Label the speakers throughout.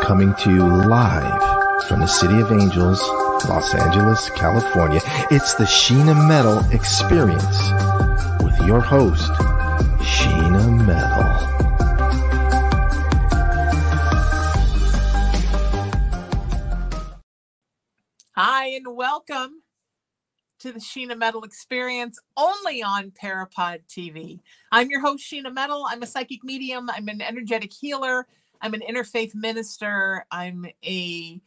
Speaker 1: coming to you live from the City of Angels, Los Angeles, California. It's the Sheena Metal Experience with your host, Sheena Metal.
Speaker 2: Hi, and welcome to the Sheena Metal Experience, only on Parapod TV. I'm your host, Sheena Metal. I'm a psychic medium. I'm an energetic healer. I'm an interfaith minister. I'm a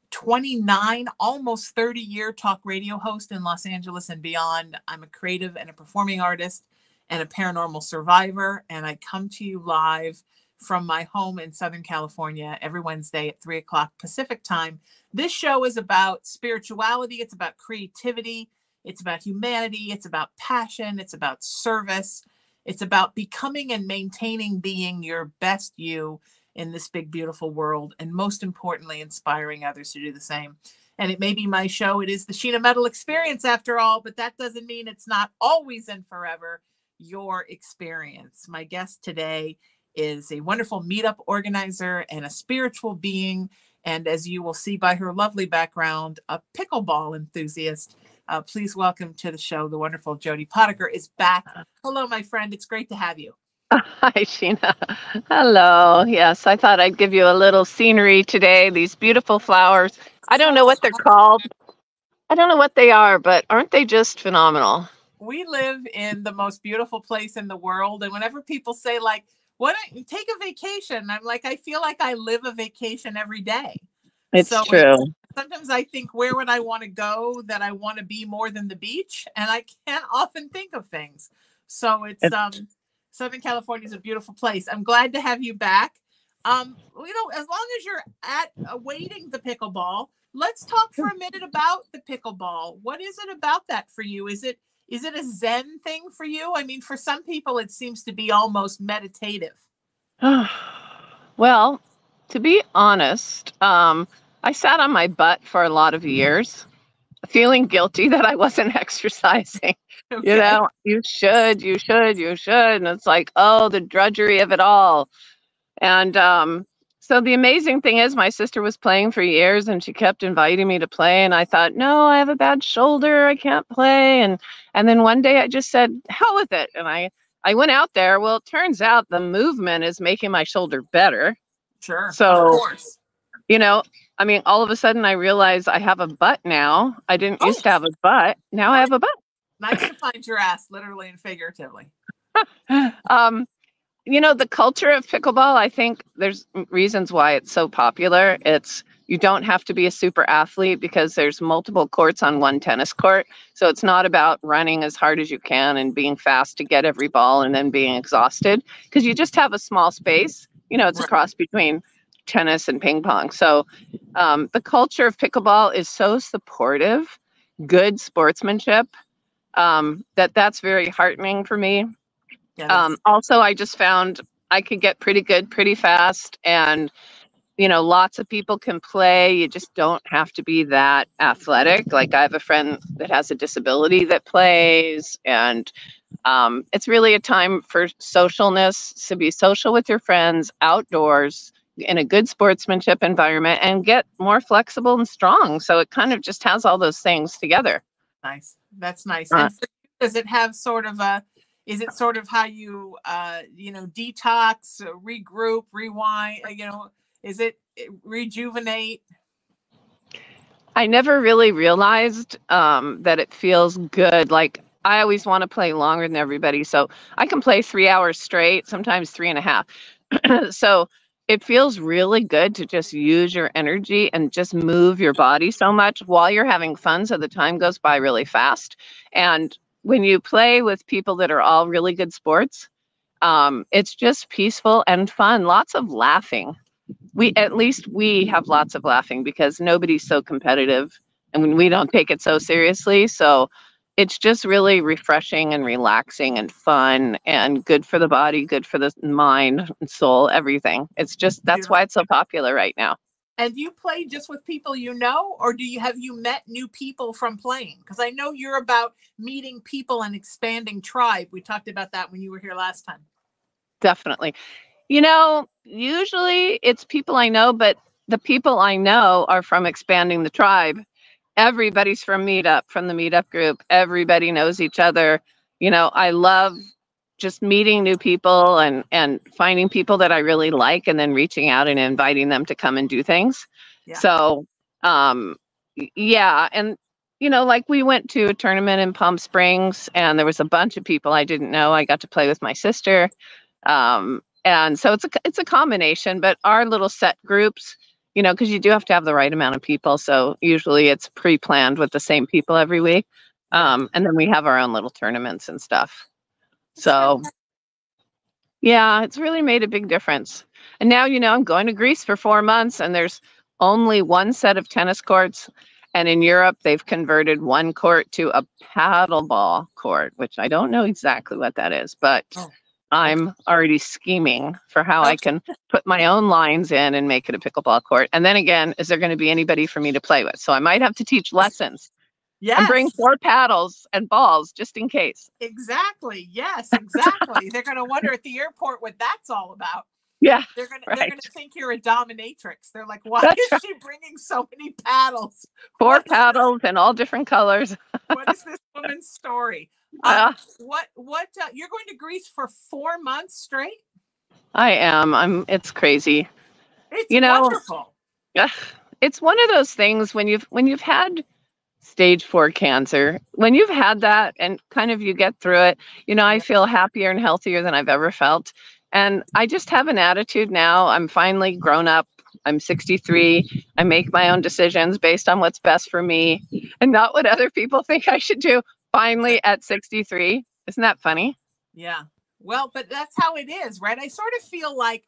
Speaker 2: 29, almost 30-year talk radio host in Los Angeles and beyond. I'm a creative and a performing artist and a paranormal survivor. And I come to you live from my home in Southern California every Wednesday at 3 o'clock Pacific time. This show is about spirituality. It's about creativity. It's about humanity. It's about passion. It's about service. It's about becoming and maintaining being your best you in this big, beautiful world. And most importantly, inspiring others to do the same. And it may be my show. It is the Sheena Metal Experience after all, but that doesn't mean it's not always and forever your experience. My guest today is a wonderful meetup organizer and a spiritual being. And as you will see by her lovely background, a pickleball enthusiast. Please welcome to the show, the wonderful Jody Potaker is back. Hello, my friend. It's great to have you.
Speaker 3: Hi, Sheena. Hello. Yes, I thought I'd give you a little scenery today. These beautiful flowers. I don't know what they're called. I don't know what they are, but aren't they just phenomenal?
Speaker 2: We live in the most beautiful place in the world. And whenever people say, like, why don't you take a vacation? I'm like, I feel like I live a vacation every day.
Speaker 3: It's true.
Speaker 2: Sometimes I think, where would I want to go that I want to be more than the beach? And I can't often think of things. So it's Southern California is a beautiful place. I'm glad to have you back. As long as you're awaiting the pickleball, let's talk for a minute about the pickleball. What is it about that for you? Is it a Zen thing for you? I mean, for some people, it seems to be almost meditative.
Speaker 3: Well, to be honest, I sat on my butt for a lot of years, feeling guilty that I wasn't exercising. Okay. You know, you should. And it's like, oh, the drudgery of it all. And so the amazing thing is my sister was playing for years and she kept inviting me to play. And I thought, no, I have a bad shoulder. I can't play. And then one day I just said, hell with it. And I went out there. Well, it turns out the movement is making my shoulder better.
Speaker 2: Sure.
Speaker 3: So,
Speaker 2: of course.
Speaker 3: You know, I mean, all of a sudden I realized I have a butt now. I didn't used to have a butt. Now I have a butt.
Speaker 2: Nice to find your ass, literally and figuratively.
Speaker 3: You know, the culture of pickleball, I think there's reasons why it's so popular. You don't have to be a super athlete because there's multiple courts on one tennis court. So it's not about running as hard as you can and being fast to get every ball and then being exhausted, because you just have a small space. You know, it's a cross between tennis and ping pong. So the culture of pickleball is so supportive, good sportsmanship, that's very heartening for me. Also, I just found I could get pretty good pretty fast, and you know, lots of people can play. You just don't have to be that athletic. Like, I have a friend that has a disability that plays, and it's really a time for socialness, to be social with your friends outdoors in a good sportsmanship environment and get more flexible and strong. So it kind of just has all those things together.
Speaker 2: Nice. That's nice. And for you, does it have sort of is it sort of how you, detox, regroup, rewind, is it rejuvenate?
Speaker 3: I never really realized that it feels good. Like, I always want to play longer than everybody. So I can play 3 hours straight, sometimes 3.5. So it feels really good to just use your energy and just move your body so much while you're having fun. So the time goes by really fast. And when you play with people that are all really good sports, it's just peaceful and fun. Lots of laughing. At least we have lots of laughing because nobody's so competitive and we don't take it so seriously. So it's just really refreshing and relaxing and fun and good for the body, good for the mind and soul, everything. It's just, that's why it's so popular right now.
Speaker 2: And do you play just with people you know, or have you met new people from playing? Because I know you're about meeting people and expanding tribe. We talked about that when you were here last time.
Speaker 3: Definitely. Usually it's people I know, but the people I know are from Expanding the Tribe. Everybody's from Meetup, from the Meetup group. Everybody knows each other. I love just meeting new people and finding people that I really like and then reaching out and inviting them to come and do things.
Speaker 2: Yeah.
Speaker 3: So, yeah. And, like we went to a tournament in Palm Springs and there was a bunch of people I didn't know. I got to play with my sister. And so it's a combination, but our little set groups, because you do have to have the right amount of people. So usually it's pre-planned with the same people every week. And then we have our own little tournaments and stuff. So yeah, it's really made a big difference. And now, I'm going to Greece for 4 months and there's only one set of tennis courts. And in Europe, they've converted one court to a paddleball court, which I don't know exactly what that is, but I'm already scheming for how I can put my own lines in and make it a pickleball court. And then again, is there going to be anybody for me to play with? So I might have to teach lessons.
Speaker 2: Yes.
Speaker 3: And bring 4 paddles and balls just in case.
Speaker 2: Exactly. Yes, exactly. They're going to wonder at the airport what that's all about.
Speaker 3: Yeah.
Speaker 2: They're going to think you're a dominatrix. They're like, why is she bringing so many paddles?
Speaker 3: 4 paddles in all different colors.
Speaker 2: What is this woman's story? What you're going to Greece for 4 months straight?
Speaker 3: I am. It's crazy.
Speaker 2: It's wonderful.
Speaker 3: It's one of those things when you've had stage 4 cancer, when you've had that and kind of you get through it, I feel happier and healthier than I've ever felt. And I just have an attitude now. I'm finally grown up. I'm 63. I make my own decisions based on what's best for me and not what other people think I should do. Finally at 63. Isn't that funny?
Speaker 2: Yeah. Well, but that's how it is, right? I sort of feel like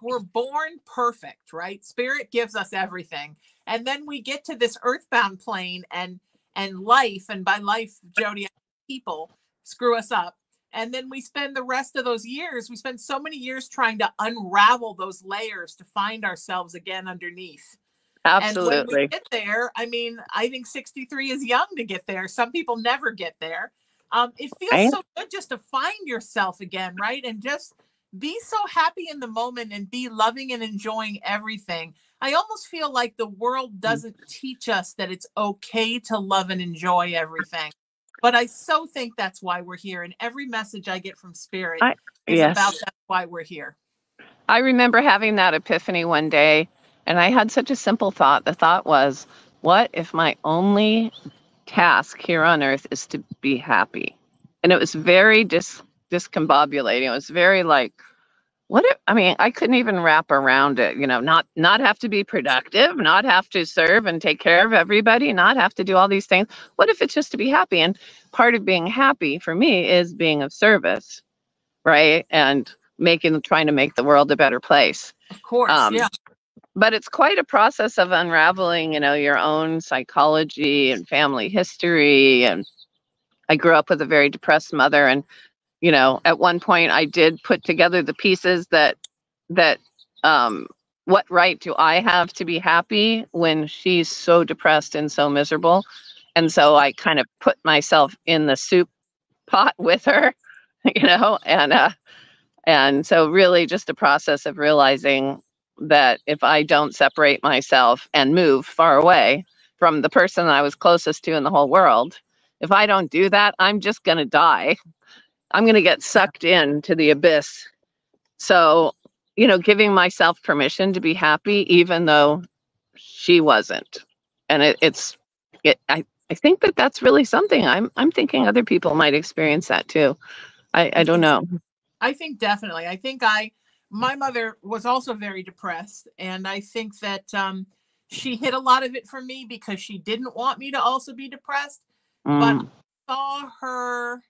Speaker 2: we're born perfect, right? Spirit gives us everything. And then we get to this earthbound plane and life, and by life, Jody, people screw us up. And then we spend the rest of those years, we spend so many years trying to unravel those layers to find ourselves again underneath.
Speaker 3: Absolutely.
Speaker 2: And when we get there, I think 63 is young to get there. Some people never get there. It feels so good just to find yourself again, right? And just be so happy in the moment and be loving and enjoying everything. I almost feel like the world doesn't teach us that it's okay to love and enjoy everything. But I so think that's why we're here. And every message I get from Spirit is about that's why we're here.
Speaker 3: I remember having that epiphany one day, and I had such a simple thought. The thought was, what if my only task here on earth is to be happy? And it was very discombobulating. It was very like, I couldn't even wrap around it, not have to be productive, not have to serve and take care of everybody, not have to do all these things. What if it's just to be happy? And part of being happy for me is being of service, right? And trying to make the world a better place.
Speaker 2: Of course, yeah.
Speaker 3: But it's quite a process of unraveling, your own psychology and family history. And I grew up with a very depressed mother, and at one point I did put together the pieces that what right do I have to be happy when she's so depressed and so miserable? And so I kind of put myself in the soup pot with her, and so really just a process of realizing that if I don't separate myself and move far away from the person I was closest to in the whole world, if I don't do that, I'm just going to die. I'm going to get sucked into the abyss. So, giving myself permission to be happy, even though she wasn't. And I think that's really something. I'm thinking other people might experience that too. I don't know.
Speaker 2: I think definitely. I think my mother was also very depressed. And I think that she hid a lot of it from me because she didn't want me to also be depressed. But I saw her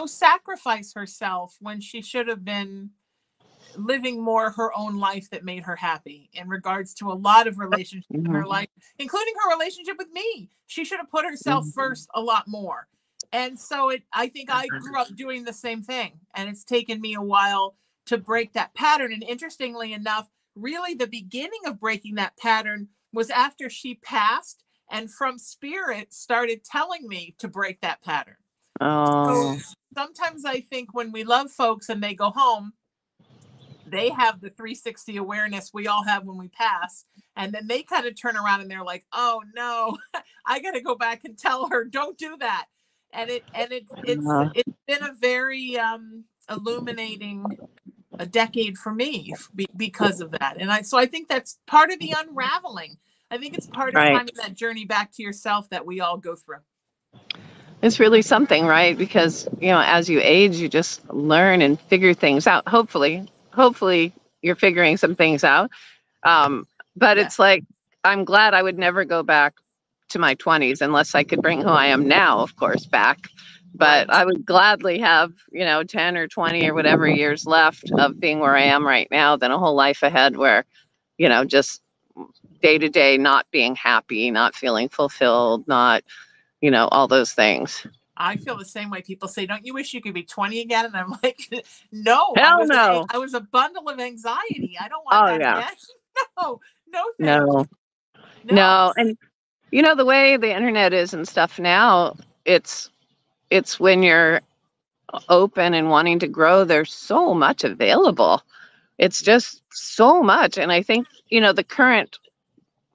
Speaker 2: sacrifice herself when she should have been living more her own life that made her happy in regards to a lot of relationships in her life, including her relationship with me. She should have put herself first a lot more. And so I think I grew up doing the same thing, and it's taken me a while to break that pattern. And interestingly enough, really the beginning of breaking that pattern was after she passed, and from Spirit started telling me to break that pattern.
Speaker 3: Oh,
Speaker 2: So sometimes I think when we love folks and they go home, they have the 360 awareness we all have when we pass. And then they kind of turn around and they're like, oh no, I got to go back and tell her, don't do that.
Speaker 3: uh,
Speaker 2: It's been a very illuminating a decade for me because of that. So I think that's part of the unraveling. I think it's part of
Speaker 3: right.
Speaker 2: finding that journey back to yourself that we all go through.
Speaker 3: It's really something, right? Because, as you age, you just learn and figure things out. Hopefully you're figuring some things out. But
Speaker 2: Yeah.
Speaker 3: it's like, I'm glad I would never go back to my 20s unless I could bring who I am now, of course, back. But
Speaker 2: Right.
Speaker 3: I would gladly have, 10 or 20 or whatever years left of being where I am right now than a whole life ahead where, just day to day, not being happy, not feeling fulfilled, not, all those things.
Speaker 2: I feel the same way. People say, don't you wish you could be 20 again? And I'm like, no,
Speaker 3: Hell no.
Speaker 2: I was a bundle of anxiety. I don't want
Speaker 3: Oh,
Speaker 2: that
Speaker 3: yeah.
Speaker 2: again. No, thank
Speaker 3: No.
Speaker 2: you.
Speaker 3: No. And, the way the internet is and stuff now, it's when you're open and wanting to grow, there's so much available. It's just so much. And I think, the current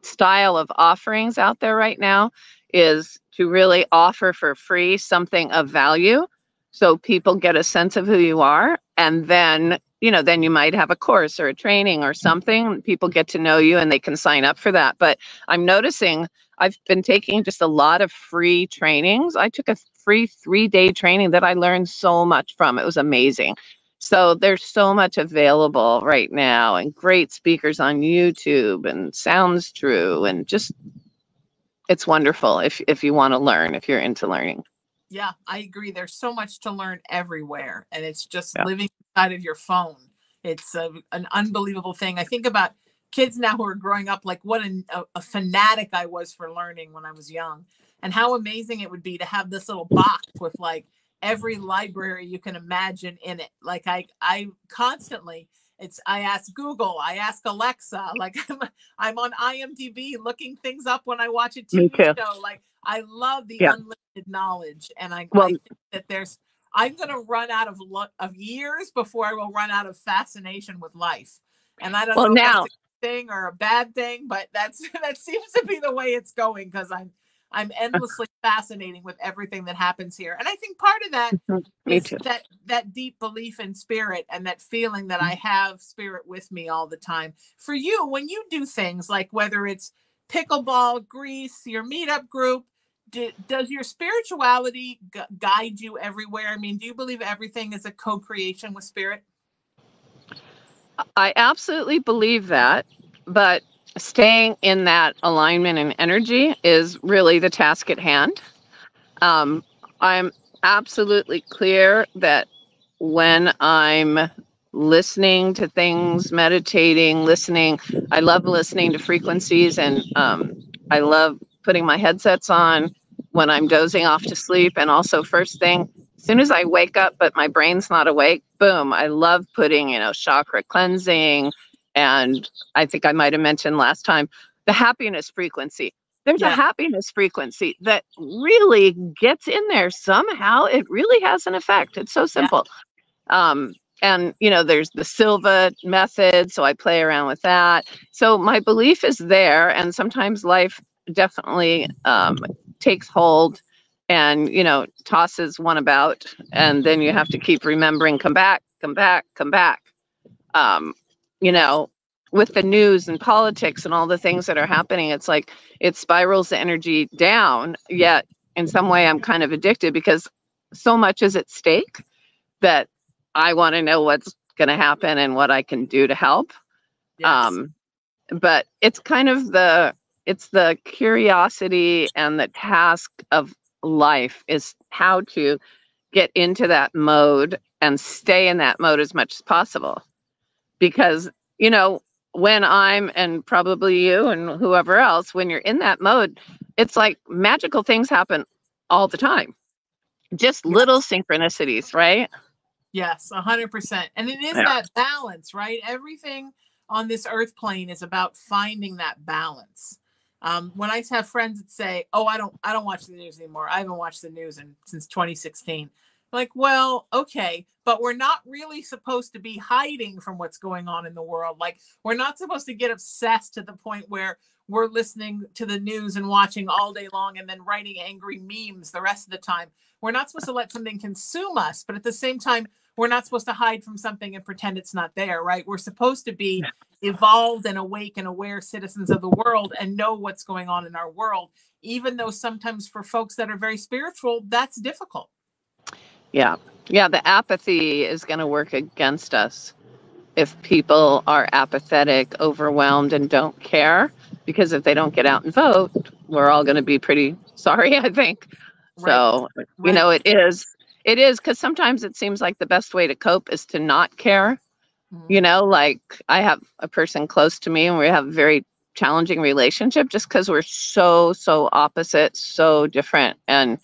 Speaker 3: style of offerings out there right now is to really offer for free something of value so people get a sense of who you are. And then, then you might have a course or a training or something. People get to know you and they can sign up for that. But I'm noticing I've been taking just a lot of free trainings. I took a free 3-day training that I learned so much from. It was amazing. So there's so much available right now and great speakers on YouTube and Sounds True and just it's wonderful if you want to learn, if you're into learning.
Speaker 2: Yeah, I agree. There's so much to learn everywhere. And it's just
Speaker 3: Yeah.
Speaker 2: living inside of your phone. It's an unbelievable thing. I think about kids now who are growing up, like what a fanatic I was for learning when I was young. And how amazing it would be to have this little box with like every library you can imagine in it. Like I constantly, I ask Google, I ask Alexa, like I'm on IMDb looking things up when I watch a
Speaker 3: Me
Speaker 2: TV
Speaker 3: too.
Speaker 2: show. Like I love the
Speaker 3: Yeah.
Speaker 2: unlimited knowledge, and I
Speaker 3: Well,
Speaker 2: think that I'm going to run out of years before I will run out of fascination with life. And I don't
Speaker 3: well
Speaker 2: know if
Speaker 3: now
Speaker 2: that's a good thing or a bad thing, but that seems to be the way it's going because I'm endlessly fascinating with everything that happens here. And I think part of that
Speaker 3: me
Speaker 2: is
Speaker 3: too.
Speaker 2: that deep belief in spirit and that feeling that I have spirit with me all the time. For you, when you do things like whether it's pickleball, Greece, your meetup group, does your spirituality guide you everywhere? I mean, do you believe everything is a co-creation with spirit?
Speaker 3: I absolutely believe that, but staying in that alignment and energy is really the task at hand. I'm absolutely clear that when I'm listening to things, meditating, listening, I love listening to frequencies and I love putting my headsets on when I'm dozing off to sleep. And also, first thing, as soon as I wake up, but my brain's not awake, boom, I love putting, chakra cleansing. And I think I might have mentioned last time the happiness frequency. There's a happiness frequency that really gets in there somehow. It really has an effect. It's so simple. And, there's the Silva method. So I play around with that. So my belief is there. And sometimes life definitely takes hold and, tosses one about. And then you have to keep remembering, come back, come back, come back. With the news and politics and all the things that are happening, it's like it spirals the energy down. Yet in some way, I'm kind of addicted because so much is at stake that I want to know what's going to happen and what I can do to help.
Speaker 2: Yes.
Speaker 3: But it's kind of it's the curiosity and the task of life is how to get into that mode and stay in that mode as much as possible. Because, when and probably you and whoever else, when you're in that mode, it's like magical things happen all the time. Just little synchronicities, right?
Speaker 2: Yes, 100%. And it is that balance, right? Everything on this earth plane is about finding that balance. When I have friends that say, "Oh, I don't watch the news anymore. I haven't watched the news since 2016." Like, well, okay, but we're not really supposed to be hiding from what's going on in the world. Like, we're not supposed to get obsessed to the point where we're listening to the news and watching all day long and then writing angry memes the rest of the time. We're not supposed to let something consume us, but at the same time, we're not supposed to hide from something and pretend it's not there, right? We're supposed to be evolved and awake and aware citizens of the world and know what's going on in our world, even though sometimes for folks that are very spiritual, that's difficult.
Speaker 3: Yeah. Yeah. The apathy is going to work against us if people are apathetic, overwhelmed, and don't care. Because if they don't get out and vote, we're all going to be pretty sorry, I think.
Speaker 2: Right.
Speaker 3: So, you know, it is because sometimes it seems like the best way to cope is to not care. You know, like I have a person close to me and we have a very challenging relationship just because we're so opposite, so different. And,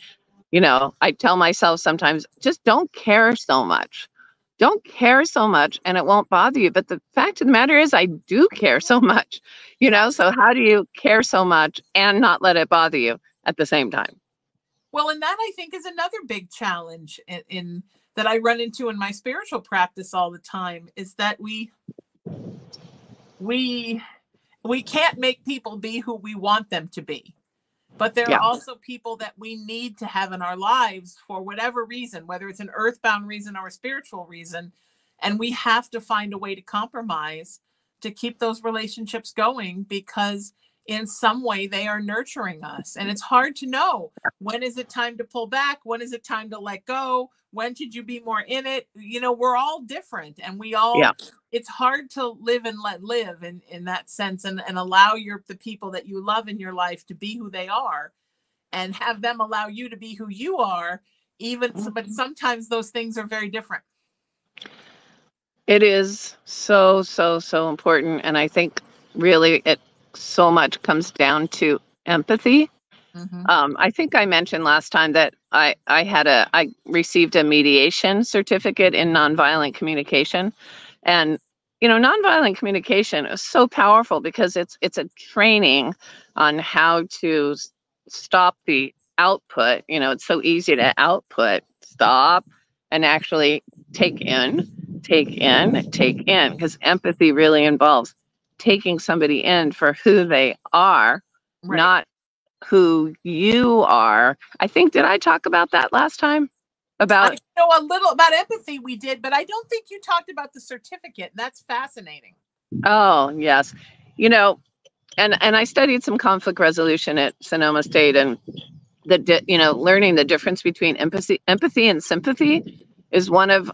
Speaker 3: you know, I tell myself sometimes, just don't care so much. Don't care so much and it won't bother you. But the fact of the matter is I do care so much, you know, so how do you care so much and not let it bother you at the same time?
Speaker 2: Well, and that I think is another big challenge in that I run into in my spiritual practice all the time, is that we can't make people be who we want them to be. But there are also people that we need to have in our lives for whatever reason, whether it's an earthbound reason or a spiritual reason. And we have to find a way to compromise to keep those relationships going, because in some way they are nurturing us. And it's hard to know, when is it time to pull back? When is it time to let go? When should you be more in it? You know, we're all different, and we all, it's hard to live and let live in that sense, and allow the people that you love in your life to be who they are and have them allow you to be who you are, but sometimes those things are very different.
Speaker 3: It is so important. And I think really it so much comes down to empathy. I think I mentioned last time that I received a mediation certificate in nonviolent communication, and you know, nonviolent communication is so powerful because it's a training on how to stop the output. You know, it's so easy to output, stop, and actually take in, because empathy really involves taking somebody in for who they are, not who you are. I think, did I talk about that last time? About
Speaker 2: I know a little about empathy, we did, but I don't think you talked about the certificate. That's fascinating.
Speaker 3: Oh, yes. You know, and I studied some conflict resolution at Sonoma State, and learning the difference between empathy and sympathy is one of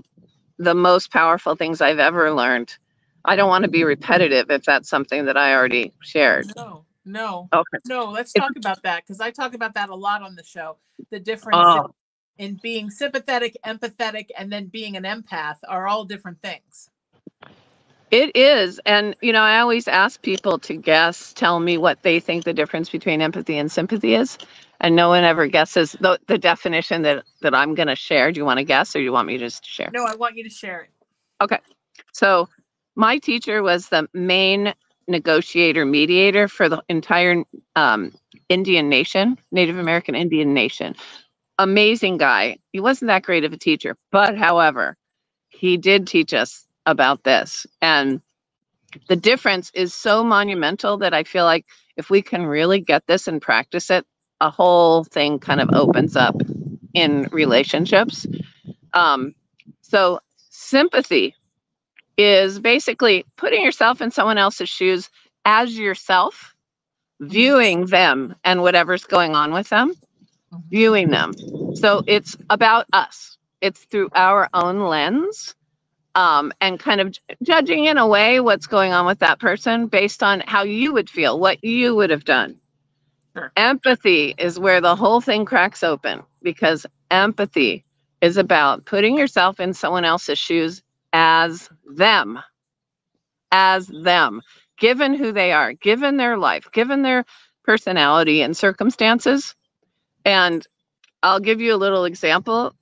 Speaker 3: the most powerful things I've ever learned. I don't want to be repetitive if that's something that I already shared.
Speaker 2: No.
Speaker 3: Okay.
Speaker 2: No, let's talk about that, because I talk about that a lot on the show. The difference in being sympathetic, empathetic, and then being an empath are all different things.
Speaker 3: It is. And, you know, I always ask people to tell me what they think the difference between empathy and sympathy is. And no one ever guesses the definition that I'm going to share. Do you want to guess, or do you want me just to share?
Speaker 2: No, I want you to share it.
Speaker 3: Okay. So my teacher was the main negotiator, mediator for the entire Indian nation, Native American Indian nation. Amazing guy. He wasn't that great of a teacher, but however, he did teach us about this. And the difference is so monumental that I feel like if we can really get this and practice it, a whole thing kind of opens up in relationships. So sympathy is basically putting yourself in someone else's shoes as yourself, viewing them and whatever's going on with them, viewing them. So it's about us. It's through our own lens, and kind of judging in a way what's going on with that person based on how you would feel, what you would have done. Sure. Empathy is where the whole thing cracks open, because empathy is about putting yourself in someone else's shoes as them, given who they are, given their life, given their personality and circumstances. And I'll give you a little example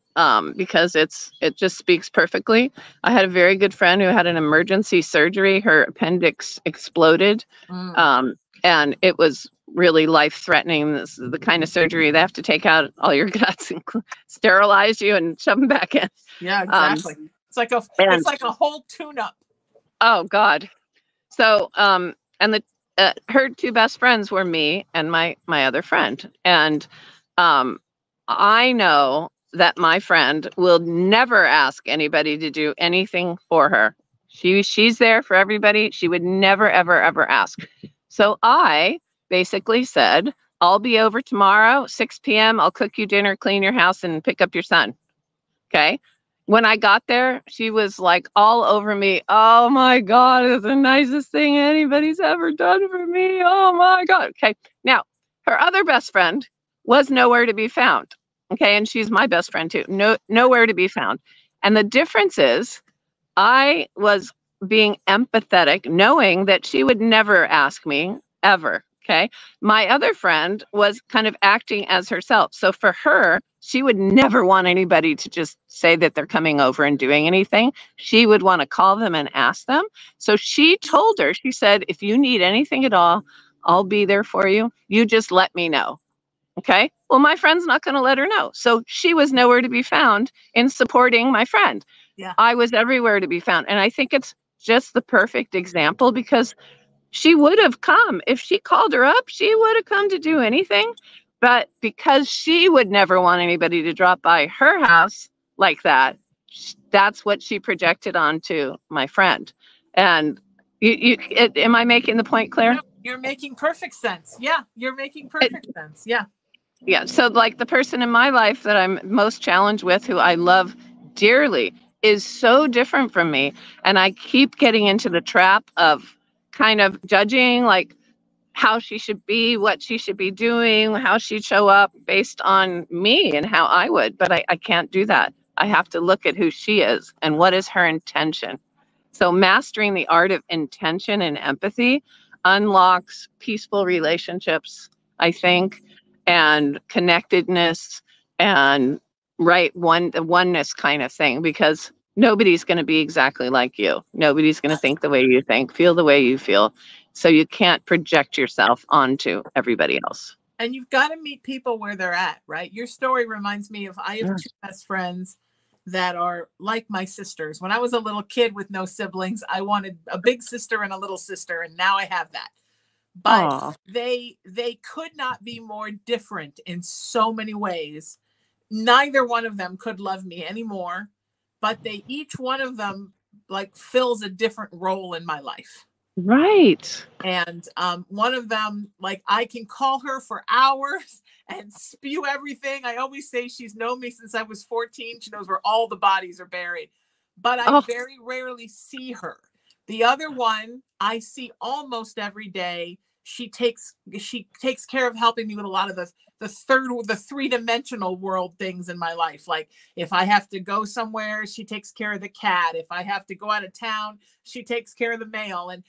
Speaker 3: because it just speaks perfectly. I had a very good friend who had an emergency surgery. Her appendix exploded, and it was really life-threatening. This is the kind of surgery they have to take out all your guts and sterilize you and shove them back in.
Speaker 2: Yeah, exactly. It's like a whole tune-up.
Speaker 3: Oh God. So and the her two best friends were me and my other friend. And I know that my friend will never ask anybody to do anything for her. She's there for everybody. She would never, ever, ever ask. So I basically said, I'll be over tomorrow, 6 p.m. I'll cook you dinner, clean your house, and pick up your son. Okay. When I got there, she was like all over me. Oh my God, it's the nicest thing anybody's ever done for me. Oh my God. Okay. Now, her other best friend was nowhere to be found. Okay. And she's my best friend too. Nowhere to be found. And the difference is I was being empathetic, knowing that she would never ask me ever. Okay. My other friend was kind of acting as herself. So for her, she would never want anybody to just say that they're coming over and doing anything. She would want to call them and ask them. So she told her, she said, if you need anything at all, I'll be there for you. You just let me know. Okay. Well, my friend's not going to let her know. So she was nowhere to be found in supporting my friend.
Speaker 2: Yeah.
Speaker 3: I was everywhere to be found. And I think it's just the perfect example because she would have come. If she called her up, she would have come to do anything. But because she would never want anybody to drop by her house like that, that's what she projected onto my friend. And am I making the point clear?
Speaker 2: No, you're making perfect sense. Yeah, you're making perfect sense. Yeah.
Speaker 3: Yeah. So like the person in my life that I'm most challenged with, who I love dearly, is so different from me. And I keep getting into the trap of kind of judging like how she should be, what she should be doing, how she'd show up based on me and how I would. But I can't do that. I have to look at who she is and what is her intention. So mastering the art of intention and empathy unlocks peaceful relationships, I think, and connectedness and the oneness kind of thing, because nobody's going to be exactly like you. Nobody's going to think the way you think, feel the way you feel. So you can't project yourself onto everybody else.
Speaker 2: And you've got to meet people where they're at, right? Your story reminds me of, I have two best friends that are like my sisters. When I was a little kid with no siblings, I wanted a big sister and a little sister, and now I have that. But they could not be more different in so many ways. Neither one of them could love me anymore, but each one of them like fills a different role in my life.
Speaker 3: Right.
Speaker 2: And one of them, like, I can call her for hours and spew everything. I always say she's known me since I was 14. She knows where all the bodies are buried, but I very rarely see her. The other one I see almost every day. She takes care of helping me with a lot of the three-dimensional world things in my life. Like if I have to go somewhere, she takes care of the cat. If I have to go out of town, she takes care of the mail and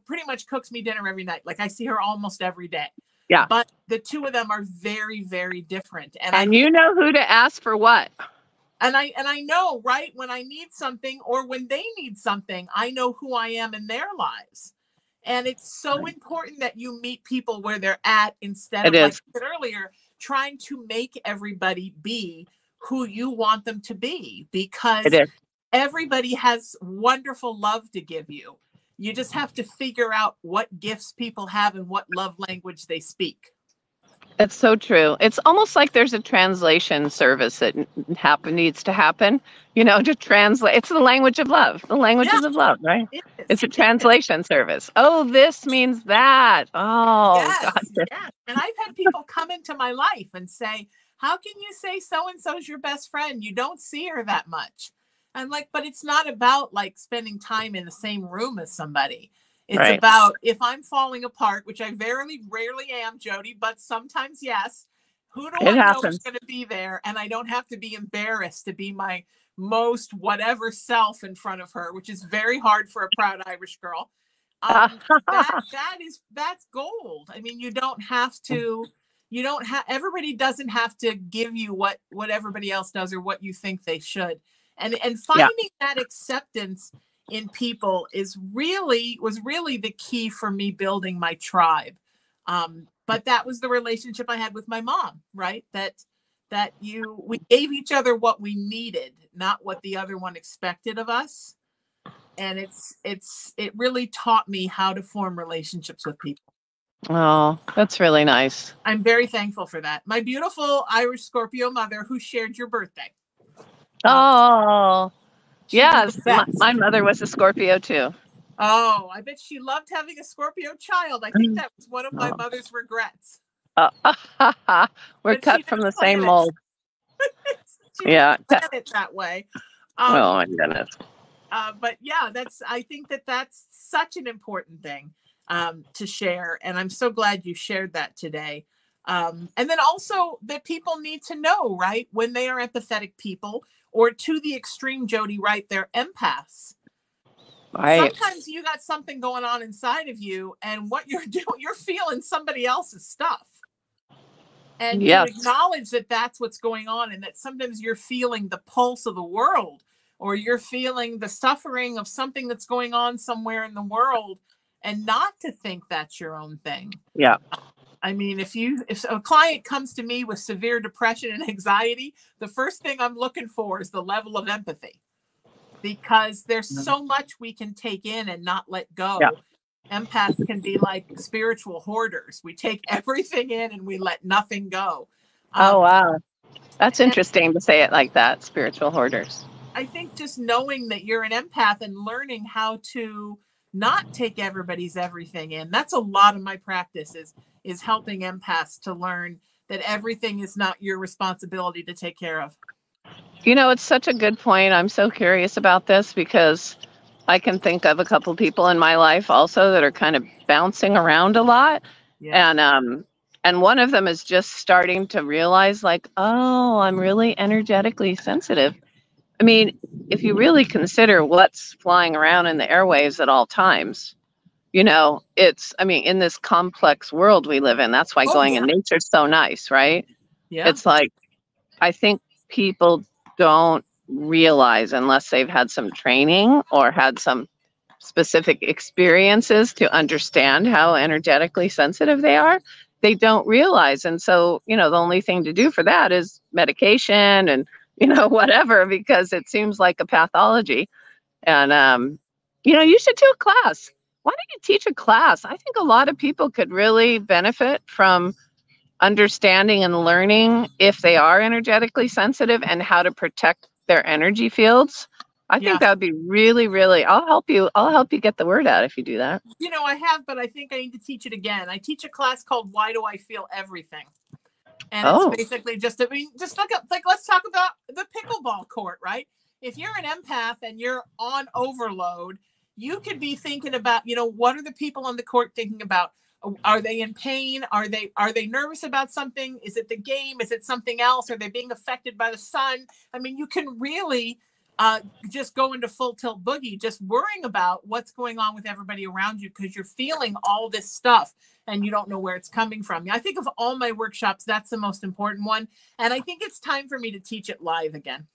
Speaker 2: pretty much cooks me dinner every night. Like I see her almost every day.
Speaker 3: Yeah.
Speaker 2: But the two of them are very, very different.
Speaker 3: And you know who to ask for what.
Speaker 2: And I know, right, when I need something or when they need something, I know who I am in their lives. And it's so important that you meet people where they're at instead of, like I said earlier, trying to make everybody be who you want them to be, because everybody has wonderful love to give you. You just have to figure out what gifts people have and what love language they speak.
Speaker 3: It's so true. It's almost like there's a translation service that needs to happen, to translate. It's the language of love, the languages of love, right? It's a translation service. Oh, this means that. Oh,
Speaker 2: yes,
Speaker 3: God.
Speaker 2: Yes. And I've had people come into my life and say, how can you say so-and-so's your best friend? You don't see her that much. I'm like, but it's not about like spending time in the same room as somebody. It's about if I'm falling apart, which I very rarely am, Jody, but sometimes yes. Who do I know is going to be there? And I don't have to be embarrassed to be my most whatever self in front of her, which is very hard for a proud Irish girl. That's gold. I mean, everybody doesn't have to give you what everybody else does or what you think they should. And finding that acceptance in people was really the key for me building my tribe. But that was the relationship I had with my mom, right? We gave each other what we needed, not what the other one expected of us. And it really taught me how to form relationships with people.
Speaker 3: Oh, that's really nice.
Speaker 2: I'm very thankful for that. My beautiful Irish Scorpio mother, who shared your birthday.
Speaker 3: Oh, yes.
Speaker 2: My
Speaker 3: mother was a Scorpio too.
Speaker 2: Oh, I bet she loved having a Scorpio child. I think that was one of my mother's regrets.
Speaker 3: We're cut from the same mold.
Speaker 2: Yeah, plan it that way.
Speaker 3: Oh my goodness.
Speaker 2: But yeah, I think that's such an important thing to share, and I'm so glad you shared that today. And then also that people need to know, right, when they are empathetic people, or to the extreme, Jody, right, they're empaths. Right. Sometimes you got something going on inside of you, and what you're doing, you're feeling somebody else's stuff. And you acknowledge that that's what's going on, and that sometimes you're feeling the pulse of the world, or you're feeling the suffering of something that's going on somewhere in the world, and not to think that's your own thing.
Speaker 3: Yeah.
Speaker 2: I mean, if a client comes to me with severe depression and anxiety, the first thing I'm looking for is the level of empathy, because there's so much we can take in and not let go. Yeah. Empaths can be like spiritual hoarders. We take everything in and we let nothing go.
Speaker 3: Oh, wow. That's interesting to say it like that, spiritual hoarders.
Speaker 2: I think just knowing that you're an empath and learning how to not take everybody's everything in. That's a lot of my practice is helping empaths to learn that everything is not your responsibility to take care of.
Speaker 3: You know, it's such a good point. I'm so curious about this because I can think of a couple people in my life also that are kind of bouncing around a lot. Yeah. And one of them is just starting to realize like, oh, I'm really energetically sensitive. I mean, if you really consider what's flying around in the airwaves at all times, you know, in this complex world we live in, that's why going in nature is so nice, right? Yeah. It's like, I think people don't realize, unless they've had some training or had some specific experiences to understand how energetically sensitive they are, they don't realize. And so, you know, the only thing to do for that is medication and, you know, whatever, because it seems like a pathology. And, you know, you should do a class. Why don't you teach a class? I think a lot of people could really benefit from understanding and learning if they are energetically sensitive and how to protect their energy fields. I think that would be really, really, I'll help you get the word out if you do that.
Speaker 2: You know, I have, but I think I need to teach it again. I teach a class called Why Do I Feel Everything? And it's basically just look up, like, let's talk about the pickleball court, right? If you're an empath and you're on overload, you could be thinking about, you know, what are the people on the court thinking about? Are they in pain? Are they nervous about something? Is it the game? Is it something else? Are they being affected by the sun? I mean, you can really just go into full tilt boogie, just worrying about what's going on with everybody around you, because you're feeling all this stuff and you don't know where it's coming from. I think of all my workshops, that's the most important one. And I think it's time for me to teach it live again.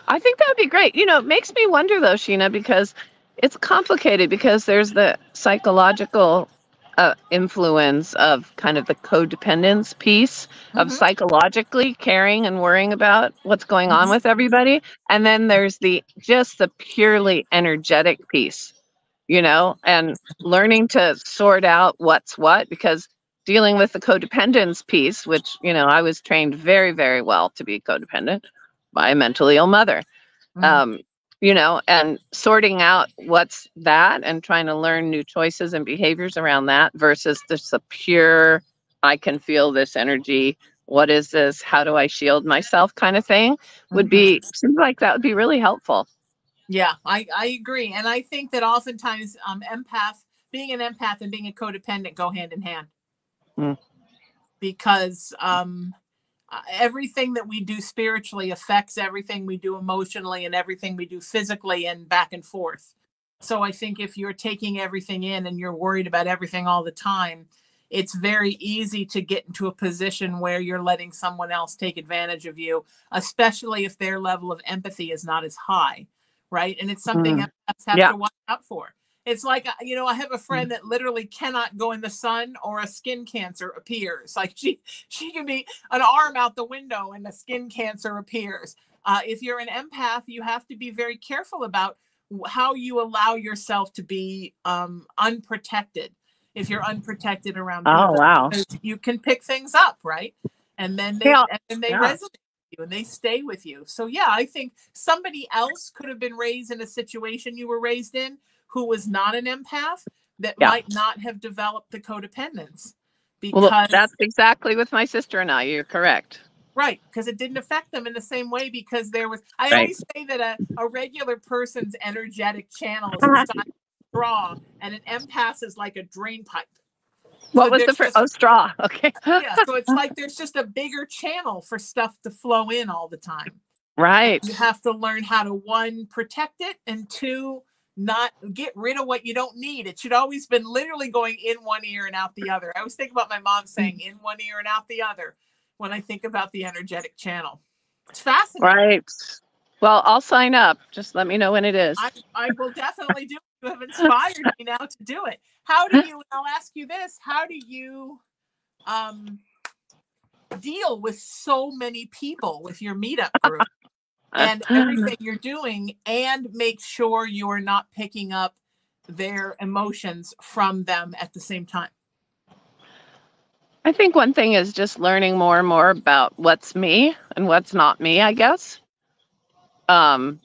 Speaker 3: I think that would be great. You know, it makes me wonder though, Sheena, because it's complicated, because there's the psychological influence of kind of the codependence piece of psychologically caring and worrying about what's going on with everybody. And then there's the purely energetic piece, you know, and learning to sort out what's what, because dealing with the codependence piece, which, you know, I was trained very, very well to be codependent by a mentally ill mother. You know, and sorting out what's that and trying to learn new choices and behaviors around that versus just a pure, I can feel this energy. What is this? How do I shield myself kind of thing seems like that would be really helpful.
Speaker 2: Yeah, I agree. And I think that oftentimes being an empath and being a codependent go hand in hand. Because everything that we do spiritually affects everything we do emotionally and everything we do physically and back and forth. So I think if you're taking everything in and you're worried about everything all the time, it's very easy to get into a position where you're letting someone else take advantage of you, especially if their level of empathy is not as high, right? And it's something empaths have to watch out for. It's like, I have a friend that literally cannot go in the sun or a skin cancer appears. Like she can be an arm out the window and the skin cancer appears. If you're an empath, you have to be very careful about how you allow yourself to be unprotected. If you're unprotected around people,
Speaker 3: Oh, wow.
Speaker 2: you can pick things up, right? And then they resonate with you and they stay with you. So yeah, I think somebody else could have been raised in a situation you were raised in who was not an empath that might not have developed the codependence. Because
Speaker 3: that's exactly with my sister and I. You're correct.
Speaker 2: Right, because it didn't affect them in the same way because there was, I always say that a regular person's energetic channel is the size of a straw and an empath is like a drain pipe.
Speaker 3: What was the first? Oh, straw. Okay.
Speaker 2: Yeah, so it's like there's just a bigger channel for stuff to flow in all the time.
Speaker 3: Right.
Speaker 2: You have to learn how to, one, protect it, and two, not get rid of what you don't need. It should always been literally going in one ear and out the other. I always think about my mom saying in one ear and out the other when I think about the energetic channel. It's fascinating. Right.
Speaker 3: Well, I'll sign up. Just let me know when it is.
Speaker 2: I will definitely do it. You have inspired me now to do it. How do you, I'll ask you this, how do you deal with so many people with your meetup group and everything you're doing and make sure you're not picking up their emotions from them at the same time?
Speaker 3: I think one thing is just learning more and more about what's me and what's not me, I guess. I'm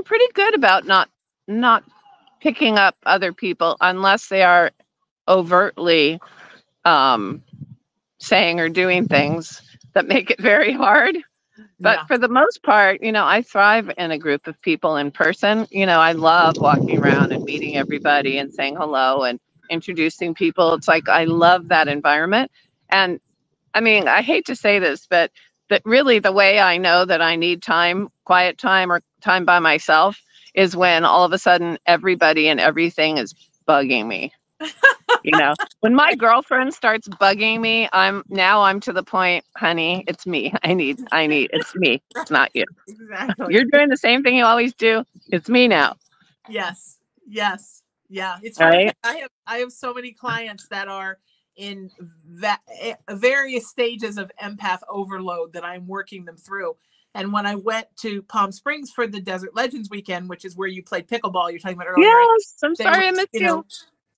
Speaker 3: pretty good about not picking up other people unless they are overtly saying or doing things that make it very hard. But for the most part, I thrive in a group of people in person. I love walking around and meeting everybody and saying hello and introducing people. It's like I love that environment. And I mean, I hate to say this, but that really the way I know that I need time, quiet time or time by myself is when all of a sudden everybody and everything is bugging me. When my girlfriend starts bugging me, I'm to the point, honey, it's me. It's me. It's not you.
Speaker 2: Exactly.
Speaker 3: You're doing the same thing you always do. It's me now.
Speaker 2: Yes. Yeah. It's funny. I have so many clients that are in various stages of empath overload that I'm working them through. And when I went to Palm Springs for the Desert Legends weekend, which is where you played pickleball, you're talking about earlier.
Speaker 3: Yes, I'm sorry I missed you.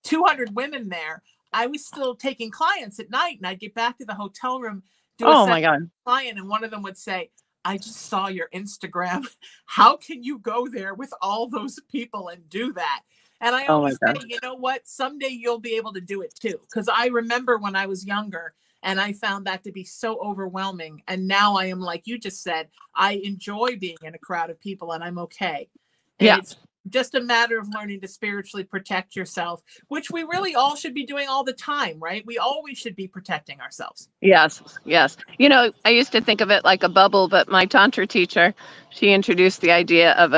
Speaker 2: 200 women there. I was still taking clients at night, and I'd get back to the hotel room,
Speaker 3: my God,
Speaker 2: client, and one of them would say, I just saw your Instagram. How can you go there with all those people and do that? And I always say, you know what? Someday you'll be able to do it too. Because I remember when I was younger and I found that to be so overwhelming. And now I am, like you just said, I enjoy being in a crowd of people and I'm okay. And it's just a matter of learning to spiritually protect yourself, which we really all should be doing all the time, right? We always should be protecting ourselves.
Speaker 3: Yes. I used to think of it like a bubble, but my Tantra teacher, she introduced the idea of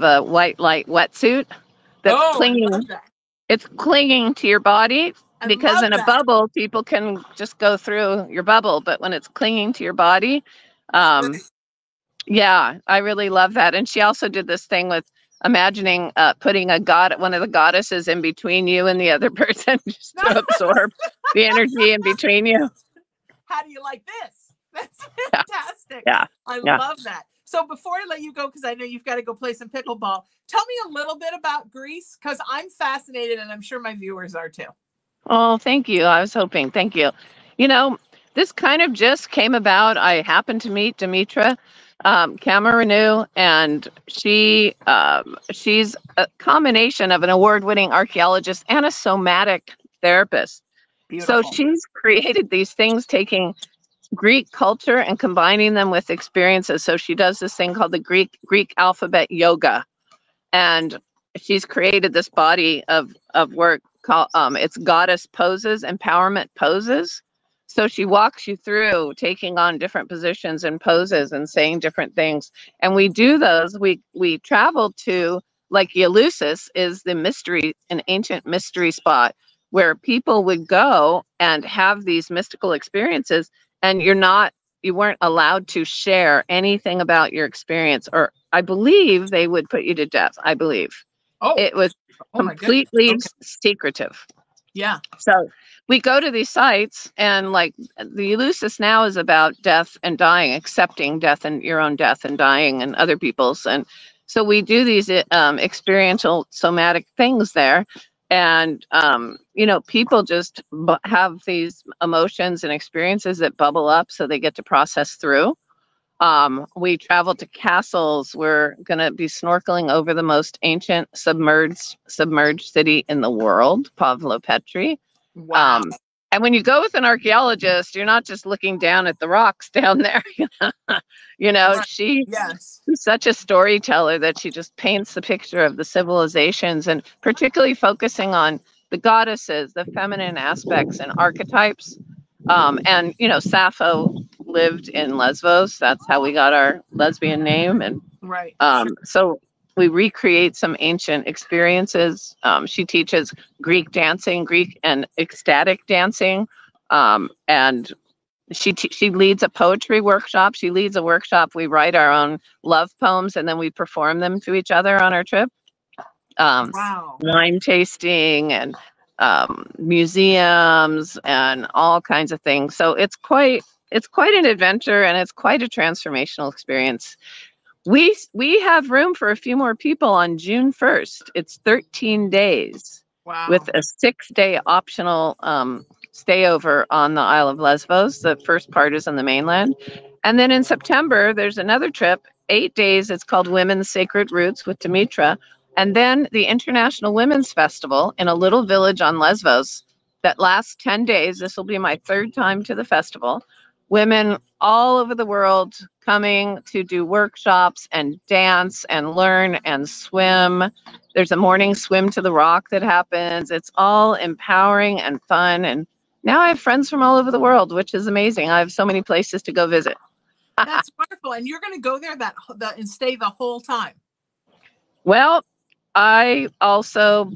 Speaker 3: a white light wetsuit. That's clinging. It's clinging to your body because in a bubble, people can just go through your bubble. But when it's clinging to your body, I really love that. And she also did this thing with imagining putting one of the goddesses in between you and the other person just to absorb the energy in between you.
Speaker 2: How do you like this? That's fantastic.
Speaker 3: Yeah.
Speaker 2: I love that. So before I let you go, because I know you've got to go play some pickleball, tell me a little bit about Greece, because I'm fascinated and I'm sure my viewers are too.
Speaker 3: Oh, thank you. I was hoping. Thank you. This kind of just came about. I happened to meet Dimitra Cameranu, and she's a combination of an award-winning archaeologist and a somatic therapist.
Speaker 2: Beautiful.
Speaker 3: So she's created these things taking Greek culture and combining them with experiences. So she does this thing called the Greek alphabet yoga, and she's created this body of work called it's goddess poses, empowerment poses. So she walks you through taking on different positions and poses and saying different things. And we do those. We travel to, like, Eleusis is an ancient mystery spot where people would go and have these mystical experiences. And you're not you weren't allowed to share anything about your experience, or I believe they would put you to death. I believe it was
Speaker 2: my goodness.
Speaker 3: completely
Speaker 2: Okay.
Speaker 3: secretive.
Speaker 2: Yeah.
Speaker 3: So we go to these sites, and like the Eleusis now is about death and dying, accepting death and your own death and dying and other people's. And so we do these experiential somatic things there. And, you know, people just have these emotions and experiences that bubble up, so they get to process through. We travel to castles. We're going to be snorkeling over the most ancient submerged city in the world, Pavlopetri.
Speaker 2: Wow.
Speaker 3: And when you go with an archaeologist, you're not just looking down at the rocks down there. You know,
Speaker 2: Right.
Speaker 3: she's
Speaker 2: Yes.
Speaker 3: such a storyteller that she just paints the picture of the civilizations, and particularly focusing on the goddesses, the feminine aspects and archetypes. And, you know, Sappho lived in Lesbos. That's how we got our lesbian name. And
Speaker 2: Right.
Speaker 3: so we recreate some ancient experiences. She teaches Greek dancing, Greek and ecstatic dancing. And she leads a poetry workshop. She leads a workshop. We write our own love poems, and then we perform them to each other on our trip.
Speaker 2: Wow.
Speaker 3: Wine tasting and museums and all kinds of things. So it's quite an adventure, and it's quite a transformational experience. We have room for a few more people on June 1st. It's 13 days.
Speaker 2: Wow.
Speaker 3: With a 6-day optional stay over on the Isle of Lesbos. The first part is on the mainland. And then in September, there's another trip, 8 days. It's called Women's Sacred Roots with Dimitra. And then the International Women's Festival in a little village on Lesbos that lasts 10 days. This will be my 3rd time to the festival. Women all over the world coming to do workshops and dance and learn and swim. There's a morning swim to the rock that happens. It's all empowering and fun. And now I have friends from all over the world, which is amazing. I have so many places to go visit.
Speaker 2: That's wonderful. And you're going to go there and stay the whole time.
Speaker 3: Well, I also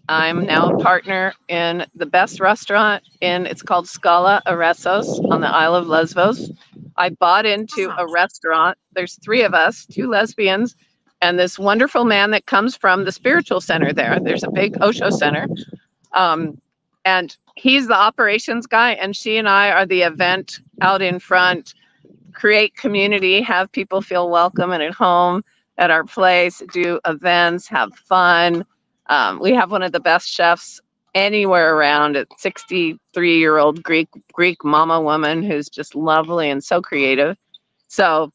Speaker 3: I'm now a partner in the best restaurant it's called Scala Aressos on the Isle of Lesbos. I bought into a restaurant. There's 3 of us, 2 lesbians, and this wonderful man that comes from the spiritual center there. There's a big Osho center. And he's the operations guy, and she and I are the event out in front, create community, have people feel welcome and at home at our place, do events, have fun. We have one of the best chefs anywhere around, a 63-year-old Greek mama woman who's just lovely and so creative. So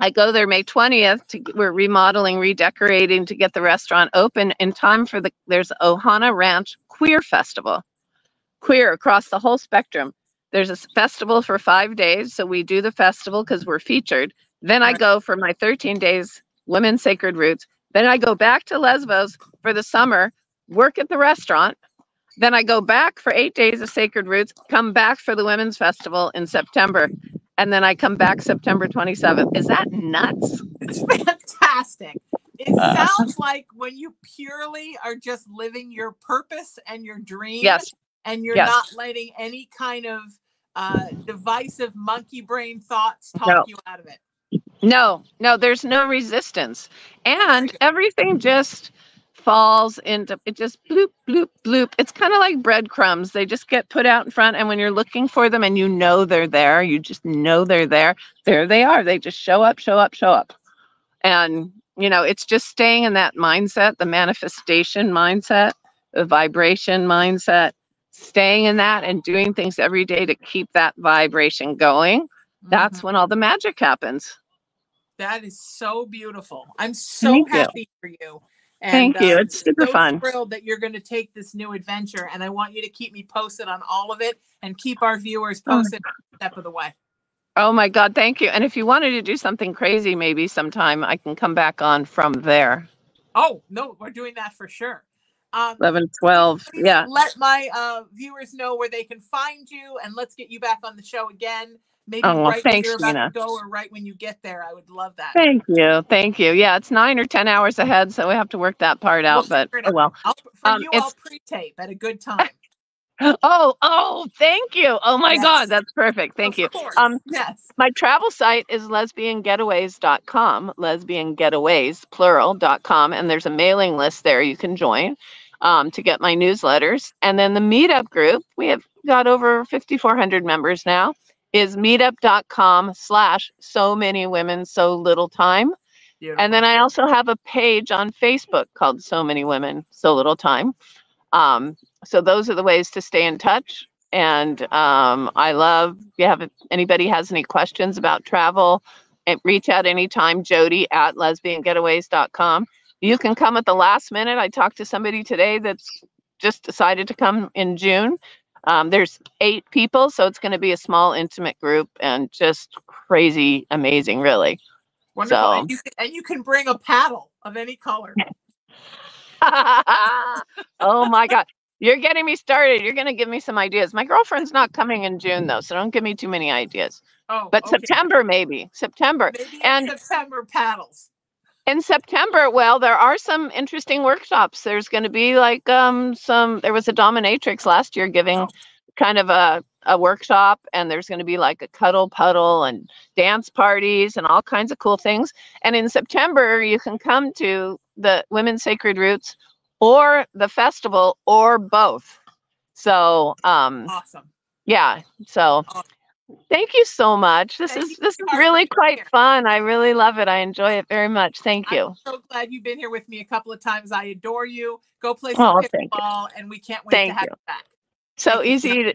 Speaker 3: I go there May 20th. We're remodeling, redecorating to get the restaurant open in time for there's Ohana Ranch Queer Festival. Queer across the whole spectrum. There's a festival for 5 days. So we do the festival because we're featured. Then I go for my 13 days Women's Sacred Roots. Then I go back to Lesbos for the summer, work at the restaurant. Then I go back for 8 days of Sacred Roots, come back for the Women's Festival in September. And then I come back September 27th. Is that nuts?
Speaker 2: It's fantastic. It sounds like when you purely are just living your purpose and your dream.
Speaker 3: Yes.
Speaker 2: And you're not letting any kind of divisive monkey brain thoughts talk you out of it.
Speaker 3: No, there's no resistance. And everything just falls into, it just bloop, bloop, bloop. It's kind of like breadcrumbs. They just get put out in front. And when you're looking for them and you know they're there, you just know they're there. There they are. They just show up, show up, show up. And, you know, it's just staying in that mindset, the manifestation mindset, the vibration mindset, staying in that and doing things every day to keep that vibration going. That's when all the magic happens.
Speaker 2: That is so beautiful. I'm so happy for you. And,
Speaker 3: thank you. It's super fun.
Speaker 2: Thrilled that you're going to take this new adventure, and I want you to keep me posted on all of it and keep our viewers posted step of the way.
Speaker 3: Oh my God, thank you. And if you wanted to do something crazy, maybe sometime I can come back on from there.
Speaker 2: Oh no, we're doing that for sure.
Speaker 3: 11, 12. Yeah.
Speaker 2: Let my viewers know where they can find you, and let's get you back on the show again. Maybe right when you're about to go, or right when you get there. I would love that.
Speaker 3: Thank you. Thank you. Yeah, it's 9 or 10 hours ahead, so we have to work that part out. But
Speaker 2: I'll pre-tape at a good time.
Speaker 3: Oh, thank you. Oh my
Speaker 2: Yes.
Speaker 3: God, that's perfect. Thank
Speaker 2: Of
Speaker 3: you.
Speaker 2: course. Yes.
Speaker 3: My travel site is lesbiangetaways.com, lesbiangetaways, plural.com, and there's a mailing list there you can join to get my newsletters. And then the meetup group, we have got over 5,400 members now, is meetup.com/so many women, so little time.
Speaker 2: Beautiful.
Speaker 3: And then I also have a page on Facebook called So Many Women, So Little Time. So those are the ways to stay in touch. And I love, if anybody has any questions about travel, reach out anytime, Jody@lesbiangetaways.com. You can come at the last minute. I talked to somebody today that's just decided to come in June. There's 8 people, so it's going to be a small, intimate group and just crazy, amazing, really.
Speaker 2: Wonderful.
Speaker 3: So,
Speaker 2: And you can bring a paddle of any color.
Speaker 3: oh my God. You're getting me started. You're going to give me some ideas. My girlfriend's not coming in June, though, so don't give me too many ideas.
Speaker 2: Oh,
Speaker 3: But
Speaker 2: okay.
Speaker 3: September, maybe. September.
Speaker 2: Maybe
Speaker 3: And
Speaker 2: in September, paddles.
Speaker 3: in September, well, there are some interesting workshops. There's going to be like there was a dominatrix last year giving kind of a workshop, and there's going to be like a cuddle puddle and dance parties and all kinds of cool things. And in September, you can come to the Women's Sacred Roots or the festival or both. So
Speaker 2: Awesome.
Speaker 3: yeah, so thank you so much. This is really quite fun. I really love it. I enjoy it very much. Thank you.
Speaker 2: I'm so glad you've been here with me a couple of times. I adore you. Go play some pickleball, and we can't wait to have you back.
Speaker 3: So easy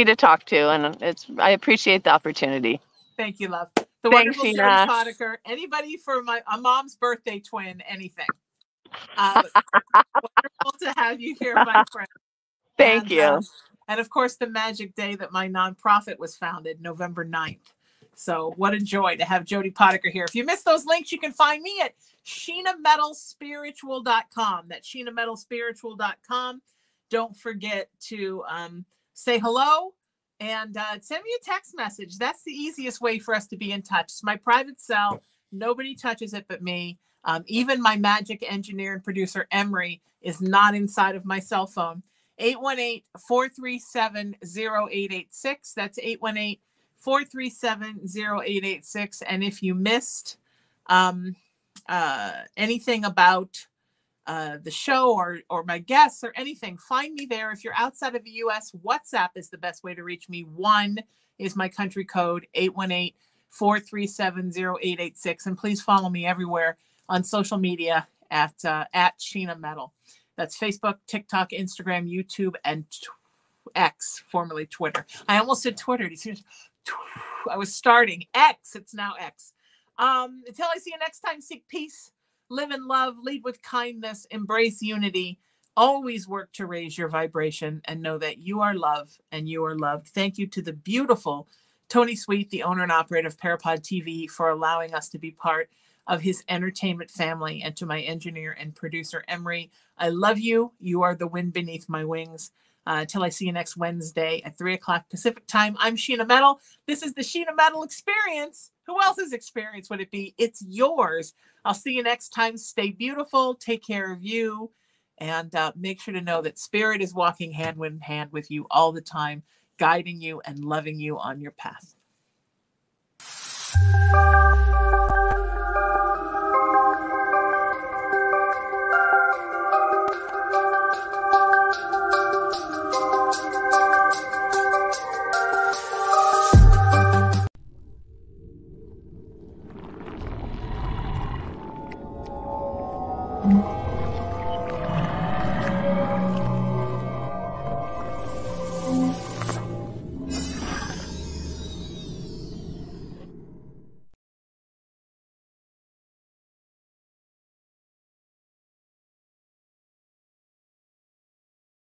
Speaker 3: to talk to, and I appreciate the opportunity.
Speaker 2: Thank you, love. The wonderful Jody Potiker. Anybody for my mom's birthday twin, anything. Wonderful to have you here, my friend.
Speaker 3: Thank you.
Speaker 2: And of course, the magic day that my nonprofit was founded, November 9th. So what a joy to have Jody Potiker here. If you missed those links, you can find me at SheenaMetalSpiritual.com. That's SheenaMetalSpiritual.com. Don't forget to say hello and send me a text message. That's the easiest way for us to be in touch. It's my private cell. Nobody touches it but me. Even my magic engineer and producer, Emery, is not inside of my cell phone. 818-437-0886. That's 818-437-0886. And if you missed anything about the show or my guests or anything, find me there. If you're outside of the U.S., WhatsApp is the best way to reach me. 1 is my country code, 818-437-0886. And please follow me everywhere on social media at Sheena Metal. That's Facebook, TikTok, Instagram, YouTube, and X, formerly Twitter. I almost said Twitter. I was starting X. It's now X. Until I see you next time, seek peace, live in love, lead with kindness, embrace unity, always work to raise your vibration, and know that you are loved and you are loved. Thank you to the beautiful Tony Sweet, the owner and operator of Parapod TV, for allowing us to be part of his entertainment family, and to my engineer and producer, Emery. I love you. You are the wind beneath my wings. Till I see you next Wednesday at 3:00 Pacific time. I'm Sheena Metal. This is the Sheena Metal Experience. Who else's experience would it be? It's yours. I'll see you next time. Stay beautiful. Take care of you. And make sure to know that Spirit is walking hand in hand with you all the time, guiding you and loving you on your path.
Speaker 4: Mm-hmm.